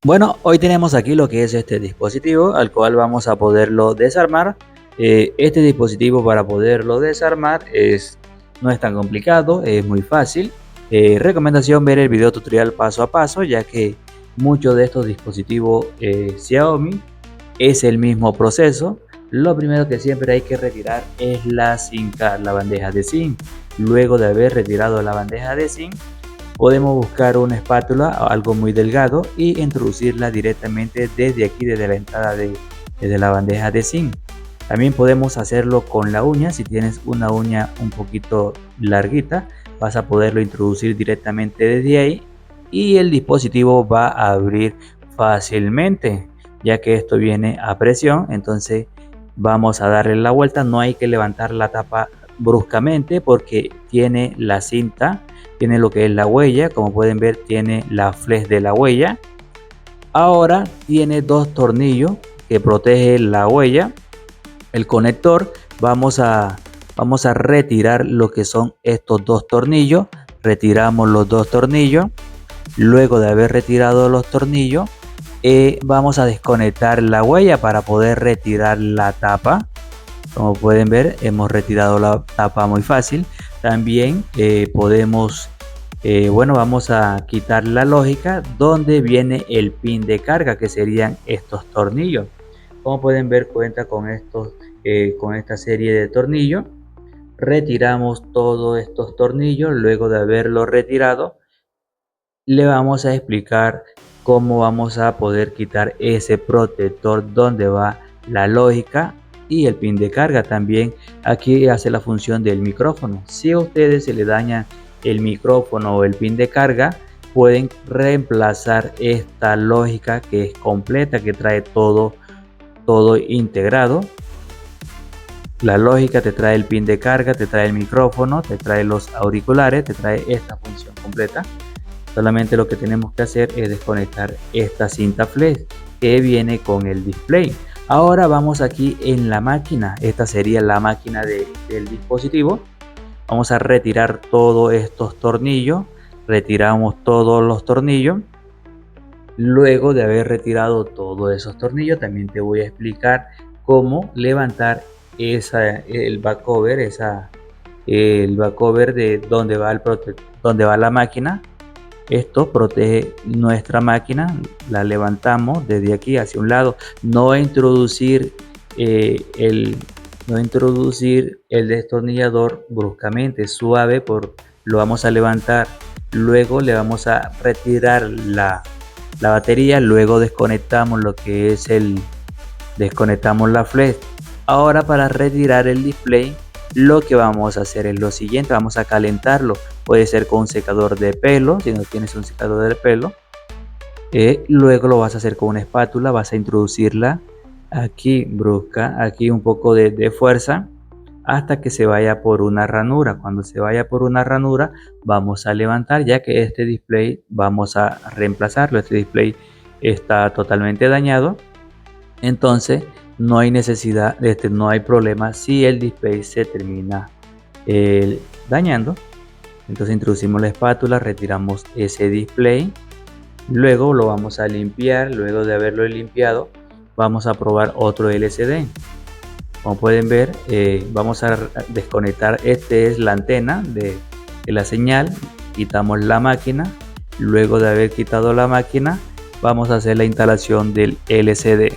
Bueno, hoy tenemos aquí lo que es este dispositivo al cual vamos a poderlo desarmar. Este dispositivo para poderlo desarmar no es tan complicado, es muy fácil. Recomendación ver el video tutorial paso a paso, ya que muchos de estos dispositivos Xiaomi es el mismo proceso. Lo primero que siempre hay que retirar es la SIM card, la bandeja de SIM. Luego de haber retirado la bandeja de SIM, podemos buscar una espátula o algo muy delgado y introducirla directamente desde aquí, desde la entrada desde la bandeja de zinc. También podemos hacerlo con la uña. Si tienes una uña un poquito larguita, vas a poderlo introducir directamente desde ahí y el dispositivo va a abrir fácilmente, ya que esto viene a presión. Entonces vamos a darle la vuelta. No hay que levantar la tapa bruscamente porque tiene la cinta, tiene lo que es la huella. Como pueden ver, tiene la flex de la huella. Ahora tiene dos tornillos que protege la huella, el conector. Vamos a retirar lo que son estos dos tornillos. Retiramos los dos tornillos. Luego de haber retirado los tornillos, vamos a desconectar la huella para poder retirar la tapa. Como pueden ver, hemos retirado la tapa muy fácil. También vamos a quitar la lógica donde viene el pin de carga, que serían estos tornillos. Como pueden ver, cuenta con con esta serie de tornillos. Retiramos todos estos tornillos. Luego de haberlo retirado, le vamos a explicar cómo vamos a poder quitar ese protector donde va la lógica y el pin de carga. También aquí hace la función del micrófono. Si a ustedes se le daña el micrófono o el pin de carga, pueden reemplazar esta lógica que es completa, que trae todo integrado. La lógica te trae el pin de carga, te trae el micrófono, te trae los auriculares, te trae esta función completa. Solamente lo que tenemos que hacer es desconectar esta cinta flex que viene con el display. Ahora vamos aquí en la máquina. Esta sería la máquina del dispositivo. Vamos a retirar todos estos tornillos. Retiramos todos los tornillos. Luego de haber retirado todos esos tornillos, también te voy a explicar cómo levantar el back cover, el back cover de donde va la máquina. Esto protege nuestra máquina. La levantamos desde aquí hacia un lado. No introducir el destornillador bruscamente, suave, lo vamos a levantar. Luego le vamos a retirar la batería. Luego desconectamos lo que es desconectamos la flex. Ahora, para retirar el display, lo que vamos a hacer es lo siguiente: vamos a calentarlo. Puede ser con un secador de pelo, si no tienes un secador de pelo. Luego lo vas a hacer con una espátula. Vas a introducirla aquí brusca, aquí un poco de fuerza, hasta que se vaya por una ranura. Cuando se vaya por una ranura, vamos a levantar, ya que este display vamos a reemplazarlo. Este display está totalmente dañado, entonces no hay necesidad no hay problema si el display se termina dañando. Entonces introducimos la espátula, retiramos ese display, luego lo vamos a limpiar. Luego de haberlo limpiado, vamos a probar otro LCD. Como pueden ver, vamos a desconectar. Este es la antena de la señal. Quitamos la máquina. Luego de haber quitado la máquina, vamos a hacer la instalación del LCD.